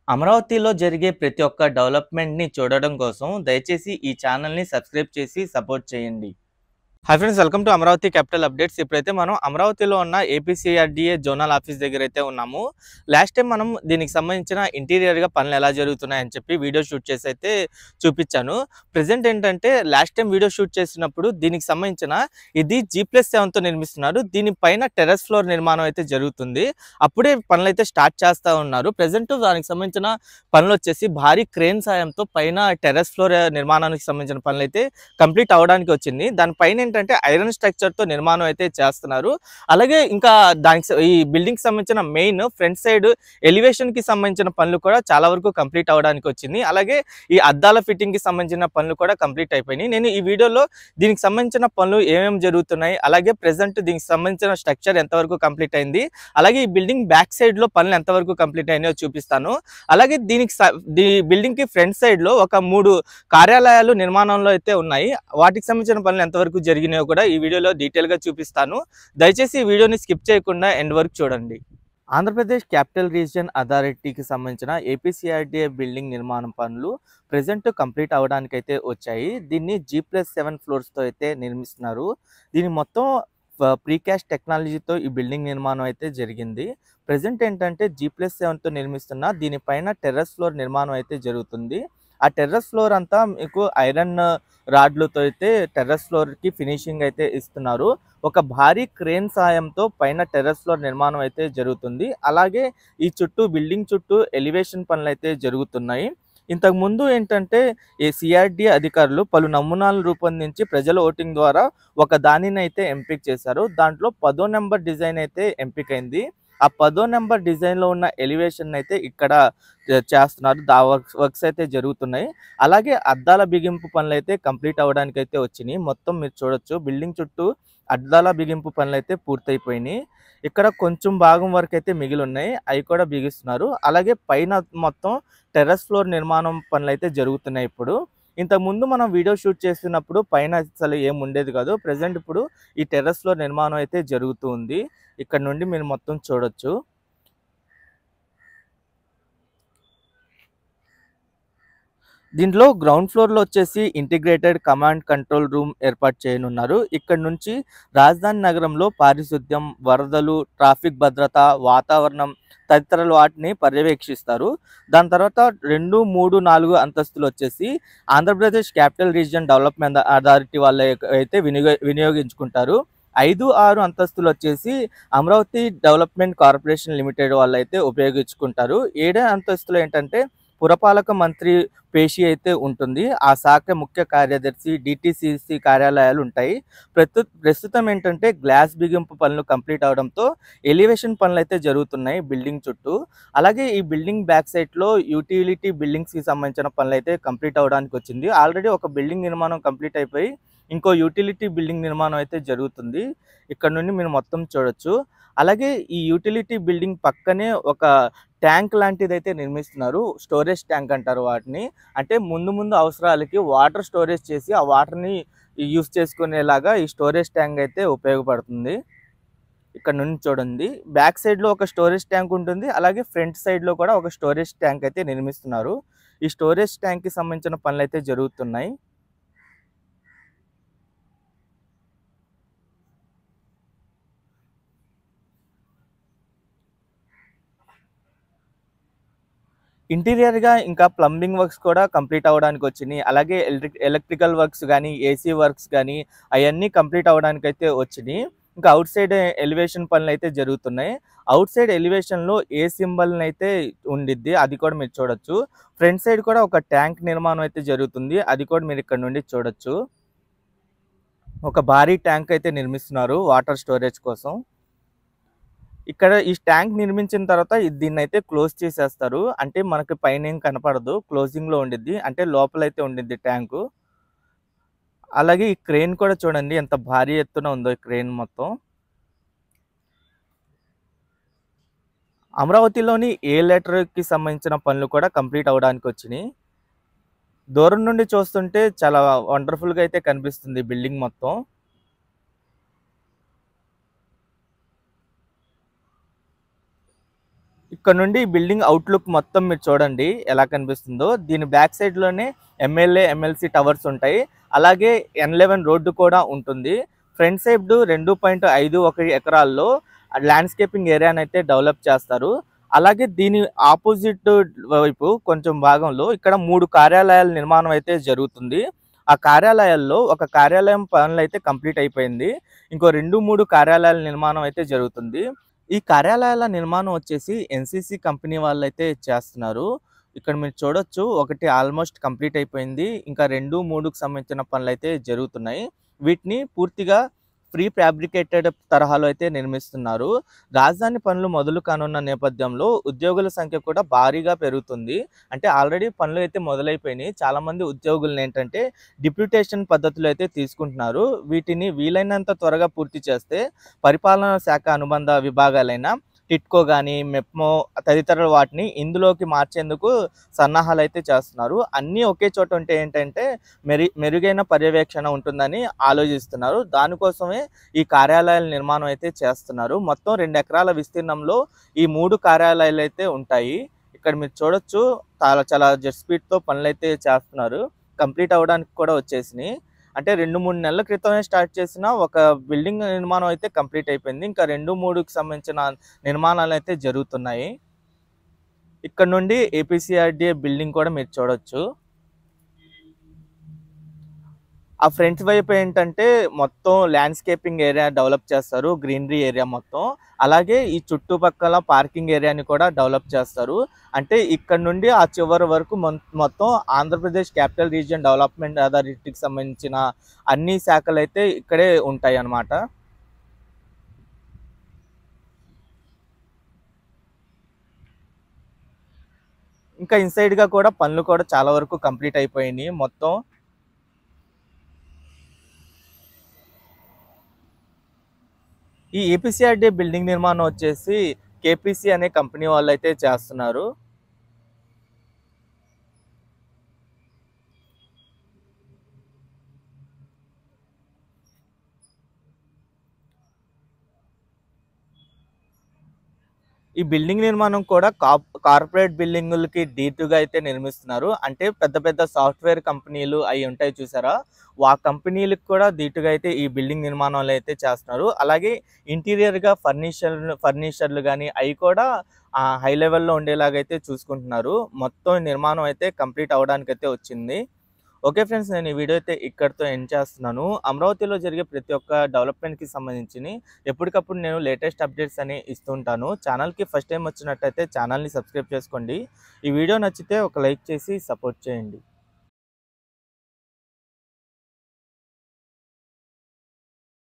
అమరావతిలో జరిగే ప్రతి ఒక్క డెవలప్‌మెంట్‌ని చూడడం కోసం దయచేసి ఈ ఛానెల్‌ని సబ్స్క్రైబ్ చేసి సపోర్ట్ చేయండి. Hi friends, welcome to Amaravati capital updates. ఇప్పుడైతే మనం అమరావతిలో ఉన్న ఏపీసీఆర్డీఏ జోనల్ ఆఫీస్ దగ్గర అయితే ఉన్నాము. లాస్ట్ టైం మనం దీనికి సంబంధించిన ఇంటీరియర్‌గా పనులు ఎలా జరుగుతున్నాయని చెప్పి వీడియో షూట్ చేసి అయితే చూపించాను. ప్రెజెంట్ ఏంటంటే లాస్ట్ టైం వీడియో షూట్ చేసినప్పుడు దీనికి సంబంధించిన ఇది G+7తో నిర్మిస్తున్నారు. దీనిపైన టెర్రస్ ఫ్లోర్ నిర్మాణం అయితే జరుగుతుంది. అప్పుడే పనులైతే స్టార్ట్ చేస్తా ఉన్నారు. ప్రెజెంట్ దానికి సంబంధించిన పనులు వచ్చేసి భారీ క్రేన్ సాయంతో పైన టెర్రస్ ఫ్లోర్ నిర్మాణానికి సంబంధించిన పనులైతే కంప్లీట్ అవ్వడానికి వచ్చింది. దానిపైన ఏంటంటే ఐరన్ స్ట్రక్చర్‌తో నిర్మాణం అయితే చేస్తున్నారు. అలాగే ఇంకా ఈ బిల్డింగ్‌కి సంబంధించిన మెయిన్ ఫ్రంట్ సైడ్ ఎలివేషన్‌కి సంబంధించిన పనులు కూడా చాలా వరకు కంప్లీట్ అవ్వడానికి వచ్చింది. అలాగే ఈ అద్దాల ఫిట్టింగ్‌కి సంబంధించిన పనులు కూడా కంప్లీట్ అయిపోయినాయి. నేను ఈ వీడియోలో దీనికి సంబంధించిన పనులు ఏమేమి జరుగుతున్నాయి, అలాగే ప్రెజెంట్ దీనికి సంబంధించిన స్ట్రక్చర్ ఎంతవరకు కంప్లీట్ అయింది, అలాగే ఈ బిల్డింగ్ బ్యాక్ సైడ్‌లో పనులు ఎంతవరకు కంప్లీట్ అయినాయో చూపిస్తాను. అలాగే ఈ బిల్డింగ్‌కి ఫ్రంట్ సైడ్‌లో ఒక 3 కార్యాలయాలు నిర్మాణంలో అయితే ఉన్నాయి. వాటికి సంబంధించిన పనులు ఎంతవరకు జరిగినాయో కూడా ఈ వీడియోలో డీటెయిల్‌గా చూపిస్తాను. దయచేసి ఈ వీడియోని స్కిప్ చేయకుండా ఎండ్ వరకు చూడండి. ఆంధ్రప్రదేశ్ క్యాపిటల్ రీజియన్ అథారిటీకి సంబంధించిన ఏపీసీఆర్డీఏ బిల్డింగ్ నిర్మాణం పనులు ప్రెజెంట్ కంప్లీట్ అవ్వడానికైతే వచ్చాయి. దీన్ని G+7 ఫ్లోర్స్‌తో అయితే నిర్మిస్తున్నారు. దీని మొత్తం ప్రీకాస్ట్ టెక్నాలజీతో ఈ బిల్డింగ్ నిర్మాణం అయితే జరిగింది. ప్రెజెంట్ ఏంటంటే G+7తో నిర్మిస్తున్న దీనిపైన టెర్రస్ ఫ్లోర్ నిర్మాణం అయితే జరుగుతుంది. ఆ టెర్రస్ ఫ్లోర్ అంతా మీకు ఐరన్ రాడ్లతో అయితే టెర్రస్ ఫ్లోర్‌కి ఫినిషింగ్ అయితే ఇస్తున్నారు. ఒక భారీ క్రేన్ సాయంతో పైన టెర్రస్ ఫ్లోర్ నిర్మాణం అయితే జరుగుతుంది. అలాగే ఈ బిల్డింగ్ చుట్టూ ఎలివేషన్ పనులైతే జరుగుతున్నాయి. ఇంతకుముందు ఏంటంటే ఈ సిఆర్‌డీఏ అధికారులు పలు నమూనాలను రూపొందించి ప్రజల ఓటింగ్ ద్వారా ఒక దానినైతే ఎంపిక చేశారు. దాంట్లో 10వ నంబర్ డిజైన్ అయితే ఎంపికైంది. ఆ 10వ నంబర్ డిజైన్‌లో ఉన్న ఎలివేషన్ అయితే ఇక్కడ చేస్తున్నారు. వర్క్స్ అయితే జరుగుతున్నాయి. అలాగే అద్దాల బిగింపు పనులైతే కంప్లీట్ అవ్వడానికైతే వచ్చినాయి. మొత్తం మీరు చూడొచ్చు బిల్డింగ్ చుట్టూ అద్దాల బిగింపు పనులైతే పూర్తయిపోయినాయి. ఇక్కడ కొంచెం భాగం వరకు అయితే మిగిలి ఉన్నాయి. అవి కూడా బిగిస్తున్నారు. అలాగే పైన మొత్తం టెర్రస్ ఫ్లోర్ నిర్మాణం పనులైతే జరుగుతున్నాయి ఇప్పుడు. ఇంతకుముందు మనం వీడియో షూట్ చేస్తున్నప్పుడు పైన అసలు ఏం ఉండేది కాదు. ప్రెజెంట్ ఇప్పుడు ఈ టెర్రస్ ఫ్లోర్ నిర్మాణం అయితే జరుగుతూ ఉంది. ఇక్కడ నుండి మీరు మొత్తం చూడొచ్చు. దీంట్లో గ్రౌండ్ ఫ్లోర్‌లో వచ్చేసి ఇంటిగ్రేటెడ్ కమాండ్ కంట్రోల్ రూమ్ ఏర్పాటు చేయనున్నారు. ఇక్కడ నుంచి రాజధాని నగరంలో పారిశుద్ధ్యం, వరదలు, ట్రాఫిక్ భద్రత, వాతావరణం తదితర వాటిని పర్యవేక్షిస్తారు. దాని తర్వాత 2, 3, 4 అంతస్తులు వచ్చేసి Andhra Pradesh capital region development authority వాళ్ళు అయితే వినియోగించుకుంటారు. 5, 6 అంతస్తులు వచ్చేసి అమరావతి డెవలప్మెంట్ కార్పొరేషన్ లిమిటెడ్ వాళ్ళు అయితే ఉపయోగించుకుంటారు. 7 అంతస్తులు ఏంటంటే పురపాలక మంత్రి పేషి అయితే ఉంటుంది. ఆ శాఖ ముఖ్య కార్యదర్శి, డిటిసిసి కార్యాలయాలు ఉంటాయి. ప్రస్తుతం ఏంటంటే గ్లాస్ బిగింపు పనులు కంప్లీట్ అవడంతో ఎలివేషన్ పనులు అయితే జరుగుతున్నాయి బిల్డింగ్ చుట్టూ. అలాగే ఈ బిల్డింగ్ బ్యాక్ సైడ్లో యూటిలిటీ బిల్డింగ్స్కి సంబంధించిన పనులు అయితే కంప్లీట్ అవడానికి వచ్చింది. ఆల్రెడీ ఒక బిల్డింగ్ నిర్మాణం కంప్లీట్ అయిపోయి ఇంకో యూటిలిటీ బిల్డింగ్ నిర్మాణం అయితే జరుగుతుంది. ఇక్కడ నుండి మీరు మొత్తం చూడొచ్చు. అలాగే ఈ యూటిలిటీ బిల్డింగ్ పక్కనే ఒక ట్యాంక్ లాంటిదైతే నిర్మిస్తున్నారు. స్టోరేజ్ ట్యాంక్ అంటారు వాటిని. అంటే ముందు అవసరాలకి వాటర్ స్టోరేజ్ చేసి ఆ వాటర్‌ని యూజ్ చేసుకునేలాగా ఈ స్టోరేజ్ ట్యాంక్ అయితే ఉపయోగపడుతుంది. ఇక్కడ నుండి చూడండి. బ్యాక్ సైడ్‌లో ఒక స్టోరేజ్ ట్యాంక్ ఉంటుంది. అలాగే ఫ్రంట్ సైడ్‌లో కూడా ఒక స్టోరేజ్ ట్యాంక్ అయితే నిర్మిస్తున్నారు. ఈ స్టోరేజ్ ట్యాంక్‌కి సంబంధించిన పనులైతే జరుగుతున్నాయి. ఇంటీరియర్‌గా ఇంకా ప్లంబింగ్ వర్క్స్ కూడా కంప్లీట్ అవ్వడానికి వచ్చినాయి. అలాగే ఎలక్ట్రికల్ వర్క్స్ గానీ, ఏసీ వర్క్స్ గానీ అయన్నీ కంప్లీట్ అవ్వడానికైతే వచ్చినాయి. ఇంకా ఔట్ సైడ్ ఎలివేషన్ పనులైతే జరుగుతున్నాయి. ఔట్ సైడ్ ఎలివేషన్‌లో ఏ సింబల్‌నైతే ఉండిద్ది. అది కూడా మీరు చూడొచ్చు. ఫ్రంట్ సైడ్ కూడా ఒక ట్యాంక్ నిర్మాణం అయితే జరుగుతుంది. అది కూడా మీరు ఇక్కడ నుండి చూడొచ్చు. ఒక భారీ ట్యాంక్ అయితే నిర్మిస్తున్నారు వాటర్ స్టోరేజ్ కోసం. ఇక్కడ ఈ ట్యాంక్ నిర్మించిన తర్వాత దీన్నైతే క్లోజ్ చేసేస్తారు. అంటే మనకి పైనేం కనపడదు. క్లోజింగ్‌లో ఉండిద్ది. అంటే లోపలైతే ఉండిద్ది ట్యాంకు. అలాగే ఈ క్రేన్ కూడా చూడండి ఎంత భారీ ఎత్తున ఉందో ఈ క్రేన్ మొత్తం. అమరావతిలోని ఏ లెటర్‌కి సంబంధించిన పనులు కూడా కంప్లీట్ అవ్వడానికి వచ్చినాయి. దూరం నుండి చూస్తుంటే చాలా వండర్‌ఫుల్‌గా అయితే కనిపిస్తుంది బిల్డింగ్ మొత్తం. ఇక్కడ నుండి బిల్డింగ్ అవుట్లుక్ మొత్తం మీరు చూడండి ఎలా కనిపిస్తుందో. దీని బ్యాక్ సైడ్ లోనే ఎమ్మెల్యే ఎమ్మెల్సీ టవర్స్ ఉంటాయి. అలాగే N11 రోడ్డు కూడా ఉంటుంది. ఫ్రంట్ సైడ్ 2.51 ఎకరాల్లో ల్యాండ్స్కేపింగ్ ఏరియాని అయితే డెవలప్ చేస్తారు. అలాగే దీని ఆపోజిట్ వైపు కొంచెం భాగంలో ఇక్కడ 3 కార్యాలయాల నిర్మాణం అయితే జరుగుతుంది. ఆ కార్యాలయాల్లో ఒక కార్యాలయం పనులు అయితే కంప్లీట్ అయిపోయింది. ఇంకో 2-3 కార్యాలయాల నిర్మాణం అయితే జరుగుతుంది. ఈ కార్యాలయాల నిర్మాణం వచ్చేసి ఎన్‌సీసీ కంపెనీ వాళ్ళైతే చేస్తున్నారు. ఇక్కడ మీరు చూడొచ్చు ఒకటి ఆల్మోస్ట్ కంప్లీట్ అయిపోయింది. ఇంకా 2, 3కి సంబంధించిన పనులైతే జరుగుతున్నాయి. వీటిని పూర్తిగా ప్రీ ఫ్యాబ్రికేటెడ్ తరహాలో అయితే నిర్మిస్తున్నారు. రాజధాని పనులు మొదలు కానున్న నేపథ్యంలో ఉద్యోగుల సంఖ్య కూడా భారీగా పెరుగుతుంది. అంటే ఆల్రెడీ పనులు అయితే మొదలైపోయినాయి. చాలామంది ఉద్యోగులను ఏంటంటే డిప్యూటేషన్ పద్ధతులు అయితే తీసుకుంటున్నారు. వీటిని వీలైనంత త్వరగా పూర్తి చేస్తే పరిపాలనా శాఖ అనుబంధ విభాగాలైన టిట్కో కానీ మెప్మో తదితర వాటిని ఇందులోకి మార్చేందుకు సన్నాహాలు అయితే చేస్తున్నారు. అన్నీ ఒకే చోట ఉంటే ఏంటంటే మెరుగైన పర్యవేక్షణ ఉంటుందని ఆలోచిస్తున్నారు. దానికోసమే ఈ కార్యాలయాల నిర్మాణం అయితే చేస్తున్నారు. మొత్తం 2 ఎకరాల విస్తీర్ణంలో ఈ 3 కార్యాలయాలు అయితే ఉంటాయి. ఇక్కడ మీరు చూడొచ్చు చాలా జెట్ స్పీడ్తో పనులు అయితే చేస్తున్నారు. కంప్లీట్ అవ్వడానికి కూడా వచ్చేసినాయి. అంటే 2-3 నెలల క్రితమే స్టార్ట్ చేసిన ఒక బిల్డింగ్ నిర్మాణం అయితే కంప్లీట్ అయిపోయింది. ఇంకా 2-3కి సంబంధించిన నిర్మాణాలు అయితే జరుగుతున్నాయి. ఇక్కడ నుండి ఏపీసీఆర్డీఏ బిల్డింగ్ కూడా మీరు చూడొచ్చు. ఆ ఫ్రంట్ వైపు ఏంటంటే మొత్తం ల్యాండ్స్కేపింగ్ ఏరియా డెవలప్ చేస్తారు. గ్రీనరీ ఏరియా మొత్తం. అలాగే ఈ చుట్టుపక్కల పార్కింగ్ ఏరియాని కూడా డెవలప్ చేస్తారు. అంటే ఇక్కడ నుండి ఆ చివరి వరకు మొత్తం ఆంధ్రప్రదేశ్ క్యాపిటల్ రీజియన్ డెవలప్మెంట్ అథారిటీకి సంబంధించిన అన్ని శాఖలు అయితే ఇక్కడే ఉంటాయి అన్నమాట. ఇంకా ఇన్సైడ్ గా కూడా పనులు కూడా చాలా వరకు కంప్లీట్ అయిపోయినాయి మొత్తం. ఈ ఏపీసీఆర్డీఏ బిల్డింగ్ నిర్మాణం వచ్చేసి కేపీసీ అనే కంపెనీ వాళ్ళు అయితే చేస్తున్నారు. ఈ బిల్డింగ్ నిర్మాణం కూడా కార్పొరేట్ బిల్డింగులకి డీటుగా అయితే నిర్మిస్తున్నారు. అంటే పెద్ద పెద్ద సాఫ్ట్వేర్ కంపెనీలు అవి ఉంటాయి చూసారా, ఆ కంపెనీలకు కూడా దీటుగా అయితే ఈ బిల్డింగ్ నిర్మాణాలు అయితే చేస్తున్నారు. అలాగే ఇంటీరియర్గా ఫర్నిచర్లు కానీ అవి కూడా హై లెవెల్లో ఉండేలాగా అయితే చూసుకుంటున్నారు. మొత్తం నిర్మాణం అయితే కంప్లీట్ అవ్వడానికి అయితే వచ్చింది. ఓకే ఫ్రెండ్స్, నేను ఈ వీడియో అయితే ఇక్కడితో ఎండ్ చేస్తున్నాను. అమరావతిలో జరిగే ప్రతి ఒక్క డెవలప్మెంట్కి సంబంధించి ఎప్పటికప్పుడు నేను లేటెస్ట్ అప్డేట్స్ అని ఇస్తుంటాను. ఛానల్కి ఫస్ట్ టైం వచ్చినట్టయితే ఛానల్ని సబ్స్క్రైబ్ చేసుకోండి. ఈ వీడియో నచ్చితే ఒక లైక్ చేసి సపోర్ట్ చేయండి.